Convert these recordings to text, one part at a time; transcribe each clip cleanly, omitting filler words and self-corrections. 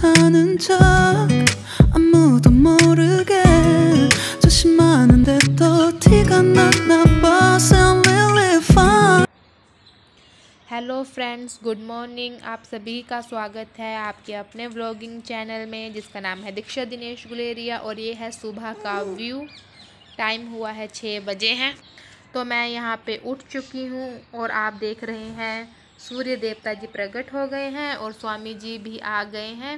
사는 척 아무도 모르게 조심하는데 또 티가 나나 봐. Sound really fun. Hello friends, good morning. आप सभी का स्वागत है आपके अपने व्लॉगिंग चैनल में जिसका नाम है दीक्षा दिनेश गुलेरिया। और ये है सुबह का व्यू। टाइम हुआ है 6 बजे हैं। तो मैं यहाँ पे उठ चुकी हूँ और आप देख रहे हैं सूर्य देवता जी प्रकट हो गए हैं और स्वामी जी भी आ गए हैं।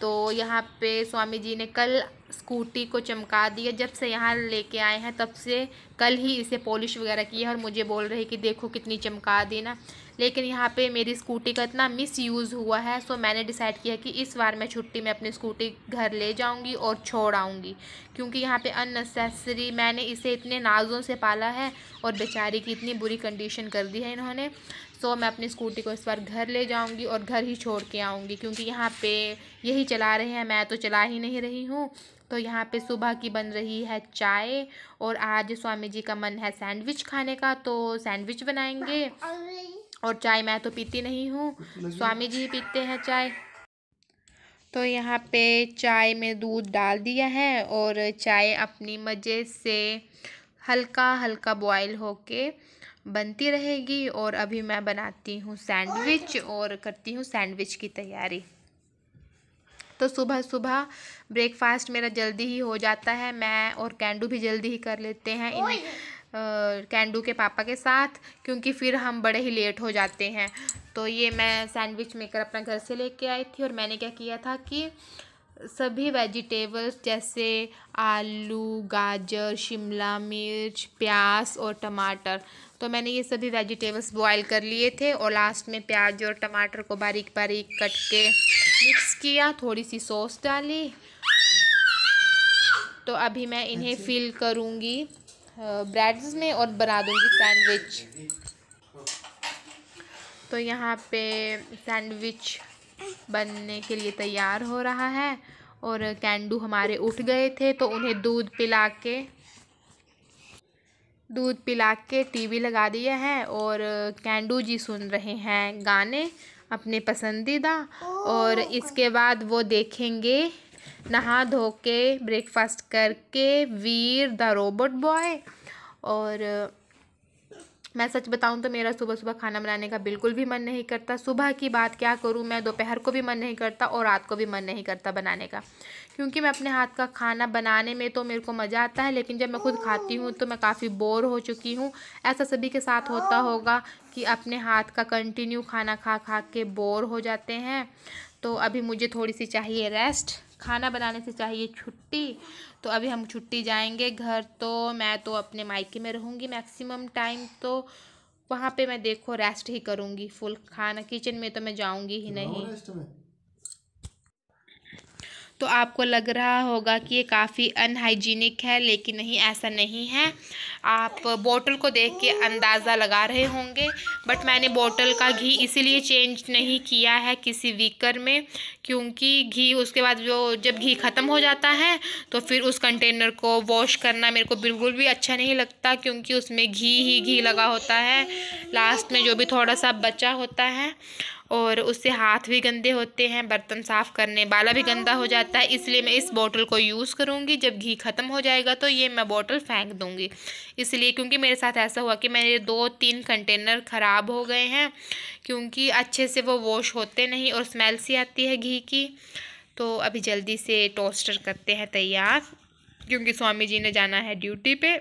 तो यहाँ पे स्वामी जी ने कल स्कूटी को चमका दिया। जब से यहाँ लेके आए हैं तब से कल ही इसे पॉलिश वगैरह की है और मुझे बोल रहे कि देखो कितनी चमका दी ना। लेकिन यहाँ पे मेरी स्कूटी का इतना मिस यूज़ हुआ है, सो मैंने डिसाइड किया कि इस बार मैं छुट्टी में अपनी स्कूटी घर ले जाऊँगी और छोड़ आऊँगी। क्योंकि यहाँ पे अननेसेसरी मैंने इसे इतने नाज़ों से पाला है और बेचारी की इतनी बुरी कंडीशन कर दी है इन्होंने। सो मैं अपनी स्कूटी को इस बार घर ले जाऊंगी और घर ही छोड़ के आऊँगी। क्योंकि यहाँ पे यही चला रहे हैं, मैं तो चला ही नहीं रही हूँ। तो यहाँ पे सुबह की बन रही है चाय और आज स्वामी जी का मन है सैंडविच खाने का, तो सैंडविच बनाएंगे। और चाय मैं तो पीती नहीं हूँ, स्वामी जी ही पीते हैं चाय। तो यहाँ पे चाय में दूध डाल दिया है और चाय अपनी मज़े से हल्का हल्का बॉयल होके बनती रहेगी। और अभी मैं बनाती हूँ सैंडविच और करती हूँ सैंडविच की तैयारी। तो सुबह सुबह ब्रेकफास्ट मेरा जल्दी ही हो जाता है। मैं और कैंडू भी जल्दी ही कर लेते हैं कैंडू के पापा के साथ, क्योंकि फिर हम बड़े ही लेट हो जाते हैं। तो ये मैं सैंडविच मेकर अपना घर से लेके आई थी और मैंने क्या किया था कि सभी वेजिटेबल्स जैसे आलू, गाजर, शिमला मिर्च, प्याज और टमाटर, तो मैंने ये सभी वेजिटेबल्स बॉईल कर लिए थे और लास्ट में प्याज और टमाटर को बारीक बारीक कट के मिक्स किया, थोड़ी सी सॉस डाली। तो अभी मैं इन्हें फिल करूँगी ब्रेड्स में और बना दूँगी सैंडविच। तो यहाँ पे सैंडविच बनने के लिए तैयार हो रहा है और कैंडू हमारे उठ गए थे तो उन्हें दूध पिला के टीवी लगा दिया है और कैंडू जी सुन रहे हैं गाने अपने पसंदीदा। और इसके बाद वो देखेंगे नहा धो के ब्रेकफास्ट करके वीर द रोबोट बॉय। और मैं सच बताऊं तो मेरा सुबह सुबह खाना बनाने का बिल्कुल भी मन नहीं करता। सुबह की बात क्या करूं, मैं दोपहर को भी मन नहीं करता और रात को भी मन नहीं करता बनाने का। क्योंकि मैं अपने हाथ का खाना बनाने में तो मेरे को मज़ा आता है, लेकिन जब मैं खुद खाती हूँ तो मैं काफ़ी बोर हो चुकी हूँ। ऐसा सभी के साथ होता होगा कि अपने हाथ का कंटिन्यू खाना खा खा के बोर हो जाते हैं। तो अभी मुझे थोड़ी सी चाहिए रेस्ट, खाना बनाने से चाहिए छुट्टी। तो अभी हम छुट्टी जाएंगे घर। तो मैं तो अपने मायके में रहूँगी मैक्सिमम टाइम, तो वहाँ पे मैं देखो रेस्ट ही करूँगी फुल। खाना किचन में तो मैं जाऊँगी ही नहीं। तो आपको लग रहा होगा कि ये काफ़ी अनहाइजीनिक है, लेकिन नहीं, ऐसा नहीं है। आप बोतल को देख के अंदाज़ा लगा रहे होंगे, बट मैंने बोतल का घी इसीलिए चेंज नहीं किया है किसी वीकर में, क्योंकि घी उसके बाद जब घी ख़त्म हो जाता है तो फिर उस कंटेनर को वॉश करना मेरे को बिल्कुल भी अच्छा नहीं लगता, क्योंकि उसमें घी ही घी लगा होता है। लास्ट में जो भी थोड़ा सा बचा होता है और उससे हाथ भी गंदे होते हैं, बर्तन साफ़ करने वाला भी गंदा हो जाता है। इसलिए मैं इस बोतल को यूज़ करूँगी। जब घी ख़त्म हो जाएगा तो ये मैं बोतल फेंक दूँगी। इसलिए क्योंकि मेरे साथ ऐसा हुआ कि मेरे 2-3 कंटेनर ख़राब हो गए हैं, क्योंकि अच्छे से वो वॉश होते नहीं और स्मेल सी आती है घी की। तो अभी जल्दी से टोस्टर करते हैं तैयार, क्योंकि स्वामी जी ने जाना है ड्यूटी पे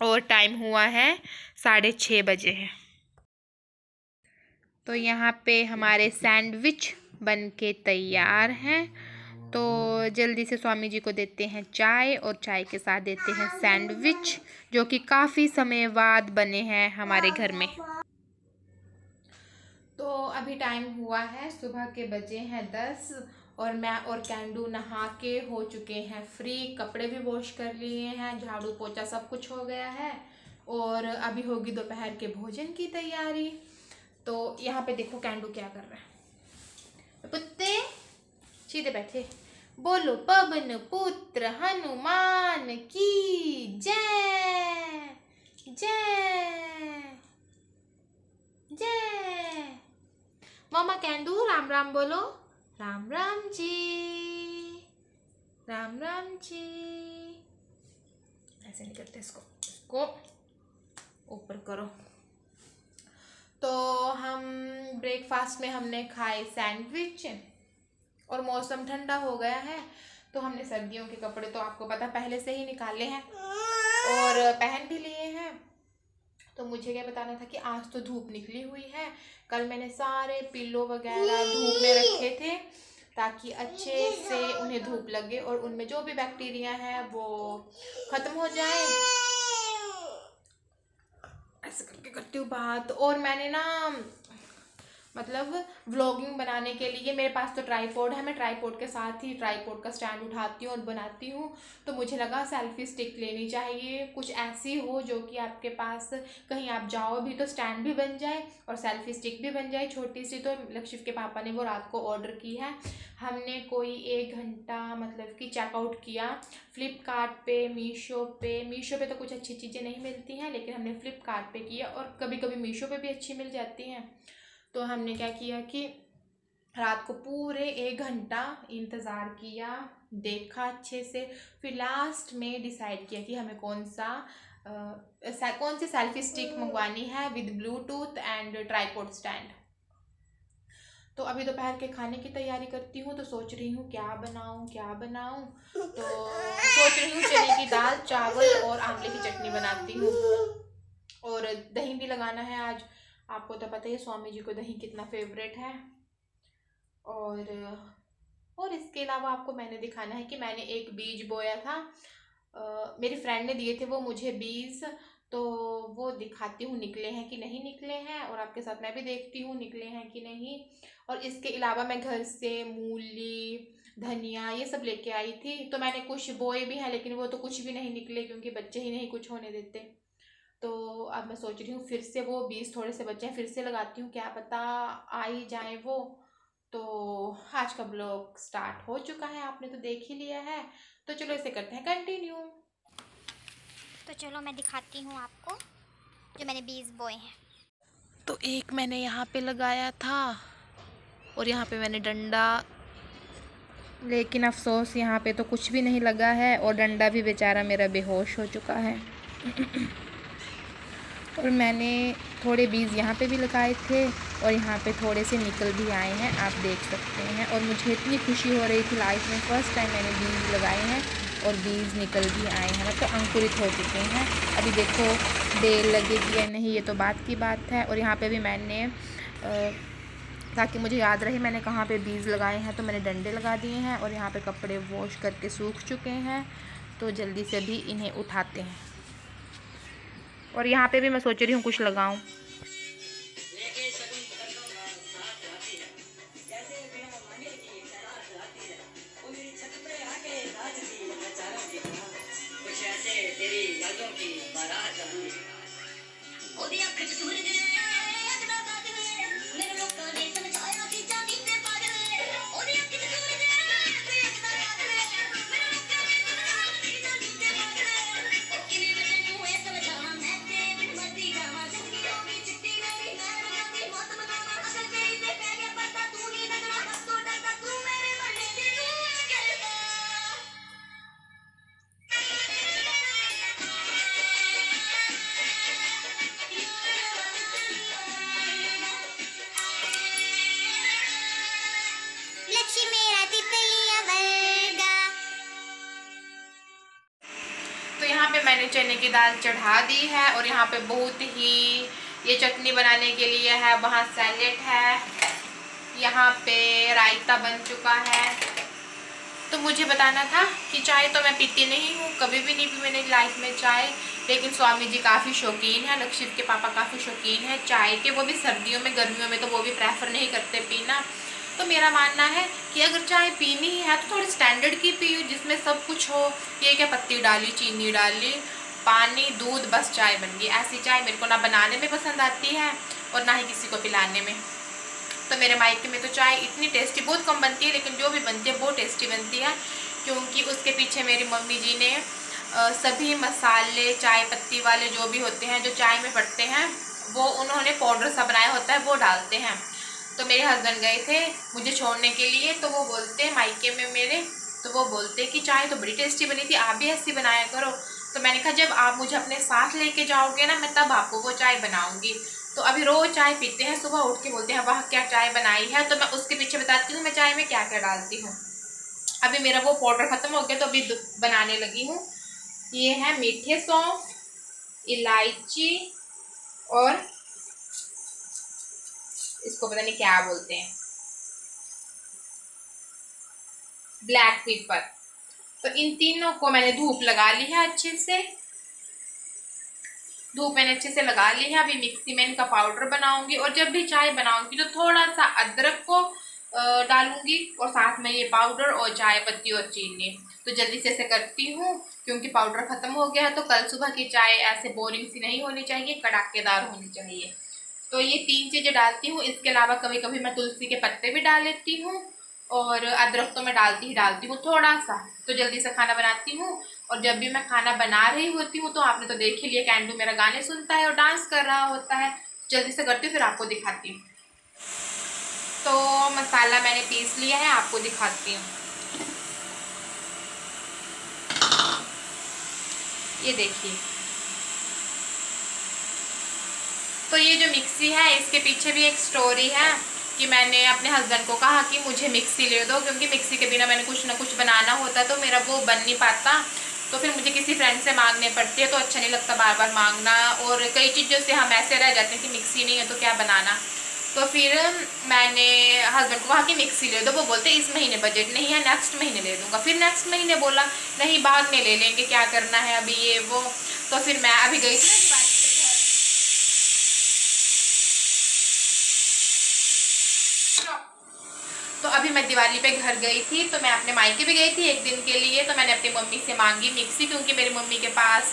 और टाइम हुआ है 6:30 बजे है। तो यहाँ पे हमारे सैंडविच बन के तैयार हैं। तो जल्दी से स्वामी जी को देते हैं चाय और चाय के साथ देते हैं सैंडविच, जो कि काफ़ी समय बाद बने हैं हमारे घर में। तो अभी टाइम हुआ है, सुबह के बजे हैं 10 और मैं और कैंडू नहा के हो चुके हैं फ्री। कपड़े भी वॉश कर लिए हैं, झाड़ू पोछा सब कुछ हो गया है और अभी होगी दोपहर के भोजन की तैयारी। तो यहाँ पे देखो कैंडू क्या कर रहा है। पुत्ते सीधे बैठे, बोलो पवन पुत्र हनुमान की जय जय जय। मामा कैंडू राम राम बोलो, राम राम जी, राम राम जी। ऐसे नहीं करते, इसको ऊपर करो। तो हम ब्रेकफास्ट में हमने खाए सैंडविच और मौसम ठंडा हो गया है तो हमने सर्दियों के कपड़े तो आपको पता पहले से ही निकाले हैं और पहन भी लिए हैं। तो मुझे क्या बताना था कि आज तो धूप निकली हुई है। कल मैंने सारे पिल्लो वगैरह धूप में रखे थे ताकि अच्छे से उन्हें धूप लगे और उनमें जो भी बैक्टीरिया है वो ख़त्म हो जाए। ऐसे करके करती हूँ बात। और मैंने ना मतलब व्लॉगिंग बनाने के लिए मेरे पास तो ट्राईपॉड है, मैं ट्राईपॉड के साथ ही ट्राईपॉड का स्टैंड उठाती हूँ और बनाती हूँ। तो मुझे लगा सेल्फी स्टिक लेनी चाहिए, कुछ ऐसी हो जो कि आपके पास कहीं आप जाओ भी तो स्टैंड भी बन जाए और सेल्फी स्टिक भी बन जाए छोटी सी। तो लक्षित के पापा ने वो रात को ऑर्डर की है। हमने कोई 1 घंटा मतलब कि चेकआउट किया फ्लिपकार्ट पे, मीशो पे तो कुछ अच्छी चीज़ें नहीं मिलती हैं लेकिन हमने फ्लिपकार्ट पे किया और कभी कभी मीशो पे भी अच्छी मिल जाती हैं। तो हमने क्या किया कि रात को पूरे 1 घंटा इंतज़ार किया, देखा अच्छे से, फिर लास्ट में डिसाइड किया कि हमें कौन सी सेल्फी स्टिक मंगवानी है with Bluetooth and tripod stand. तो अभी दोपहर के खाने की तैयारी करती हूँ। तो सोच रही हूँ क्या बनाऊँ। तो सोच रही हूँ चने की दाल, चावल और आंवले की चटनी बनाती हूँ और दही भी लगाना है आज। आपको तो पता ही है स्वामी जी को दही कितना फेवरेट है। और इसके अलावा आपको मैंने दिखाना है कि मैंने एक बीज बोया था, मेरी फ्रेंड ने दिए थे वो मुझे बीज। तो वो दिखाती हूँ निकले हैं कि नहीं निकले हैं और आपके साथ मैं भी देखती हूँ निकले हैं कि नहीं। और इसके अलावा मैं घर से मूली, धनिया ये सब लेके आई थी। तो मैंने कुछ बोए भी हैं लेकिन वो तो कुछ भी नहीं निकले क्योंकि बच्चे ही नहीं कुछ होने देते। तो अब मैं सोच रही हूँ फिर से वो बीज थोड़े से बचे हैं फिर से लगाती हूँ, क्या पता आ ही जाए वो। तो आज का ब्लॉग स्टार्ट हो चुका है, आपने तो देख ही लिया है। तो चलो इसे करते हैं कंटिन्यू। तो चलो मैं दिखाती हूँ आपको जो मैंने बीज बोए हैं। तो एक मैंने यहाँ पे लगाया था और यहाँ पे मैंने डंडा, लेकिन अफसोस यहाँ पे तो कुछ भी नहीं लगा है और डंडा भी बेचारा मेरा बेहोश हो चुका है। और मैंने थोड़े बीज यहाँ पे भी लगाए थे और यहाँ पे थोड़े से निकल भी आए हैं, आप देख सकते हैं। और मुझे इतनी खुशी हो रही थी, लाइफ में फ़र्स्ट टाइम मैंने बीज लगाए हैं और बीज निकल भी आए हैं, मतलब अंकुरित हो चुके हैं। अभी देखो बेल लगेगी या नहीं ये तो बात की बात है। और यहाँ पे भी मैंने ताकि मुझे याद रहे मैंने कहाँ पे बीज लगाए हैं तो मैंने डंडे लगा दिए हैं। और यहाँ पे कपड़े वॉश करके सूख चुके हैं तो जल्दी से भी इन्हें उठाते हैं। और यहाँ पे भी मैं सोच रही हूँ कुछ लगाऊं। यहाँ पे मैंने चने की दाल चढ़ा दी है और यहाँ पे बहुत ही ये चटनी बनाने के लिए है, वहाँ सैलेड है, यहाँ पे रायता बन चुका है। तो मुझे बताना था कि चाय तो मैं पीती नहीं हूँ, कभी भी नहीं पी मैंने लाइफ में चाय, लेकिन स्वामी जी काफ़ी शौकीन है, लक्षित के पापा काफ़ी शौकीन है चाय के, वो भी सर्दियों में, गर्मियों में तो वो भी प्रेफर नहीं करते पीना। तो मेरा मानना है कि अगर चाय पीनी है तो थोड़ी स्टैंडर्ड की पियो जिसमें सब कुछ हो। ये क्या पत्ती डाली, चीनी डाली, पानी, दूध, बस चाय बन गई। ऐसी चाय मेरे को ना बनाने में पसंद आती है और ना ही किसी को पिलाने में। तो मेरे मायके में तो चाय इतनी टेस्टी बहुत कम बनती है, लेकिन जो भी बनती है बहुत टेस्टी बनती है, क्योंकि उसके पीछे मेरी मम्मी जी ने सभी मसाले चाय पत्ती वाले जो भी होते हैं जो चाय में पड़ते हैं वो उन्होंने पाउडर सा बनाया होता है वो डालते हैं। तो मेरे हस्बैंड गए थे मुझे छोड़ने के लिए, तो वो बोलते मायके में मेरे, तो वो बोलते कि चाय तो बड़ी टेस्टी बनी थी, आप भी ऐसी बनाया करो। तो मैंने कहा जब आप मुझे अपने साथ लेके जाओगे ना, मैं तब आपको वो चाय बनाऊंगी। तो अभी रोज़ चाय पीते हैं, सुबह उठ के बोलते हैं वाह क्या चाय बनाई है। तो मैं उसके पीछे बताती हूँ मैं चाय में क्या क्या डालती हूँ। अभी मेरा वो पाउडर ख़त्म हो गया तो अभी बनाने लगी हूँ। ये है मीठे सौंफ, इलायची और इसको पता नहीं क्या बोलते हैं, ब्लैक पेपर। तो इन तीनों को मैंने धूप लगा ली है अच्छे से, धूप मैंने अच्छे से लगा ली है। अभी मिक्सी में इनका पाउडर बनाऊंगी और जब भी चाय बनाऊंगी तो थोड़ा सा अदरक को डालूंगी और साथ में ये पाउडर और चाय पत्ती और चीनी। तो जल्दी से ऐसे करती हूँ क्योंकि पाउडर ख़त्म हो गया है। तो कल सुबह की चाय ऐसे बोरिंग सी नहीं होनी चाहिए, कड़ाकेदार होनी चाहिए। तो ये 3 चीज़ें डालती हूँ। इसके अलावा कभी कभी मैं तुलसी के पत्ते भी डाल लेती हूँ और अदरक तो मैं डालती हूँ थोड़ा सा। तो जल्दी से खाना बनाती हूँ और जब भी मैं खाना बना रही होती हूँ तो आपने तो देख ही लिया कैंडू मेरा गाने सुनता है और डांस कर रहा होता है। जल्दी से करती हूँ फिर आपको दिखाती हूँ। तो मसाला मैंने पीस लिया है, आपको दिखाती हूँ। ये देखिए, तो ये जो मिक्सी है इसके पीछे भी एक स्टोरी है कि मैंने अपने हस्बैंड को कहा कि मुझे मिक्सी ले दो, क्योंकि मिक्सी के बिना मैंने कुछ ना कुछ बनाना होता तो मेरा वो बन नहीं पाता। तो फिर मुझे किसी फ्रेंड से मांगने पड़ती है, तो अच्छा नहीं लगता बार बार मांगना। और कई चीज़ों से हम ऐसे रह जाते हैं कि मिक्सी नहीं है तो क्या बनाना। तो फिर मैंने हस्बैंड को कहा कि मिक्सी ले दो। वो बोलते इस महीने बजट नहीं है, नेक्स्ट महीने ले दूँगा। फिर नेक्स्ट महीने बोला नहीं बाद में ले लेंगे, क्या करना है अभी ये वो। तो फिर मैं अभी गई थी ना तो अभी मैं दिवाली पे घर गई थी, तो मैं अपने मायके भी गई थी एक दिन के लिए। तो मैंने अपनी मम्मी से मांगी मिक्सी, क्योंकि मेरी मम्मी के पास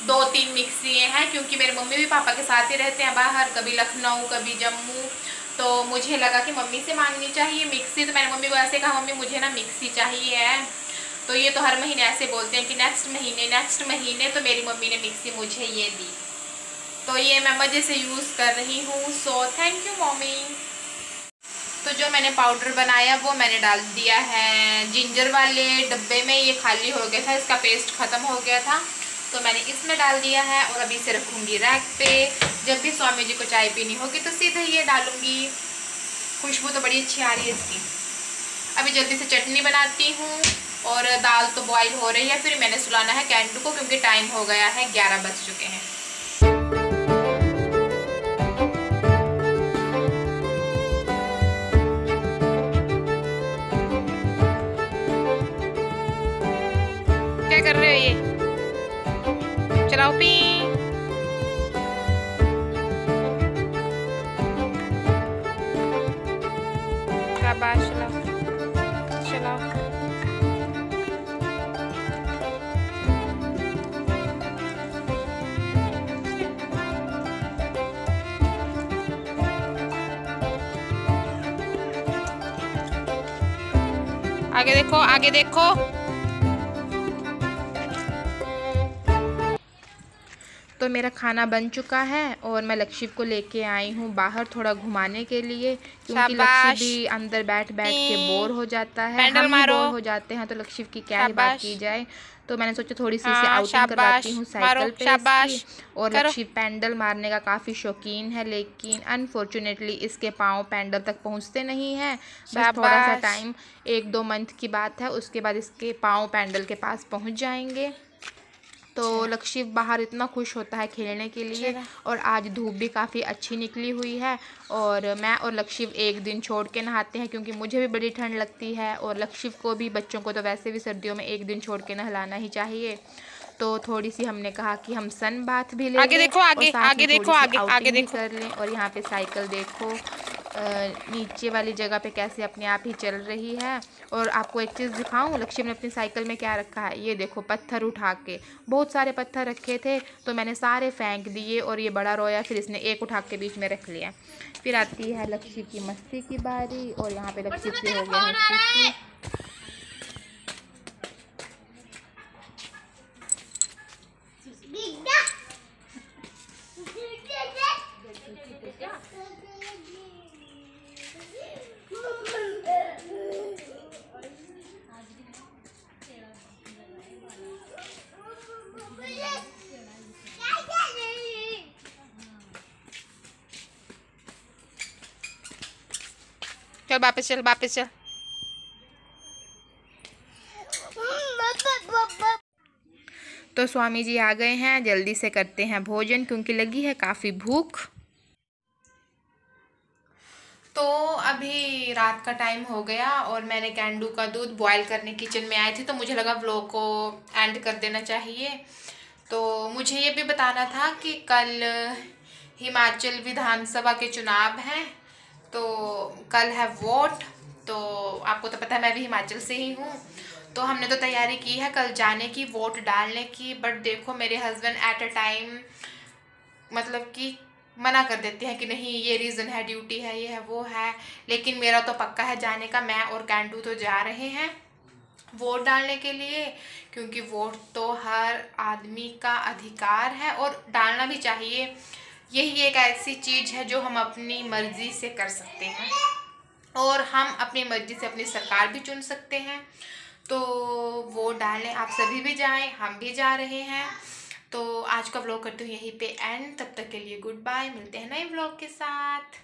2-3 मिक्सी हैं, क्योंकि मेरे मम्मी भी पापा के साथ ही रहते हैं बाहर, कभी लखनऊ कभी जम्मू। तो मुझे लगा कि मम्मी से मांगनी चाहिए मिक्सी। तो मैंने मम्मी को ऐसे कहा मम्मी मुझे ना मिक्सी चाहिए है। तो ये तो हर महीने ऐसे बोलते हैं कि नेक्स्ट महीने। तो मेरी मम्मी ने मिक्सी मुझे ये दी, तो ये मैं मज़े से यूज़ कर रही हूँ। So thank you mummy. तो जो मैंने पाउडर बनाया वो मैंने डाल दिया है जिंजर वाले डब्बे में। ये खाली हो गया था, इसका पेस्ट ख़त्म हो गया था, तो मैंने इसमें डाल दिया है। और अभी इसे रखूँगी रैक पे। जब भी स्वामी जी को चाय पीनी होगी तो सीधे ये डालूँगी। खुशबू तो बड़ी अच्छी आ रही है इसकी। अभी जल्दी से चटनी बनाती हूँ और दाल तो बॉईल हो रही है। फिर मैंने सुलाना है कैंडू को, क्योंकि टाइम हो गया है, 11 बज चुके हैं। क्या कर रहे हो ये? चलाओ पी। शाबाश, चलाओ चलाओ। आगे देखो, आगे देखो। तो मेरा खाना बन चुका है और मैं लक्ष्य को लेके आई हूँ बाहर थोड़ा घुमाने के लिए, क्योंकि लक्ष्य भी अंदर बैठ के बोर हो जाता है, हम भी बोर हो जाते हैं। तो लक्ष्य की क्या ही बात की जाए। तो मैंने सोचा थोड़ी सी इसे आउटिंग करवाती हूँ साइकिल पे इसकी। और लक्ष्य पैंडल मारने का काफ़ी शौकीन है, लेकिन अनफॉर्चुनेटली इसके पाँव पैंडल तक पहुँचते नहीं हैं। बस थोड़ा सा टाइम, 1-2 मंथ की बात है, उसके बाद इसके पाँव पैंडल के पास पहुँच जाएंगे। तो लक्ष्य बाहर इतना खुश होता है खेलने के लिए। और आज धूप भी काफ़ी अच्छी निकली हुई है और मैं और लक्ष्य एक दिन छोड़ के नहाते हैं, क्योंकि मुझे भी बड़ी ठंड लगती है और लक्ष्य को भी, बच्चों को तो वैसे भी सर्दियों में एक दिन छोड़ के नहलाना ही चाहिए। तो थोड़ी सी हमने कहा कि हम सन बाथ भी ले लें, आगे देखो कर लें। और यहाँ पे साइकिल देखो नीचे वाली जगह पे कैसे अपने आप ही चल रही है। और आपको एक चीज़ दिखाऊं, लक्ष्य ने अपनी साइकिल में क्या रखा है, ये देखो पत्थर उठा के। बहुत सारे पत्थर रखे थे तो मैंने सारे फेंक दिए और ये बड़ा रोया, फिर इसने एक उठा के बीच में रख लिया। फिर आती है लक्ष्य की मस्ती की बारी और यहाँ पे लक्ष्य से हो गया है खुशी। चल वापस चल, वापस चल। तो स्वामी जी आ गए हैं, जल्दी से करते हैं भोजन क्योंकि लगी है काफ़ी भूख। तो अभी रात का टाइम हो गया और मैंने कैंडू का दूध बॉयल करने किचन में आए थे, तो मुझे लगा व्लॉग को एंड कर देना चाहिए। तो मुझे ये भी बताना था कि कल हिमाचल विधानसभा के चुनाव हैं, तो कल है वोट। तो आपको तो पता है मैं भी हिमाचल से ही हूँ, तो हमने तो तैयारी की है कल जाने की, वोट डालने की। बट देखो मेरे हस्बैंड एट अ टाइम मतलब कि मना कर देते हैं कि नहीं ये रीज़न है, ड्यूटी है, ये है, वो है। लेकिन मेरा तो पक्का है जाने का, मैं और कैंडू तो जा रहे हैं वोट डालने के लिए, क्योंकि वोट तो हर आदमी का अधिकार है और डालना भी चाहिए। यही एक ऐसी चीज़ है जो हम अपनी मर्ज़ी से कर सकते हैं और हम अपनी मर्ज़ी से अपनी सरकार भी चुन सकते हैं। तो वोट डालने आप सभी भी जाएं, हम भी जा रहे हैं। तो आज का व्लॉग करते हुए यहीं पे एंड। तब तक के लिए गुड बाय, मिलते हैं नए व्लॉग के साथ।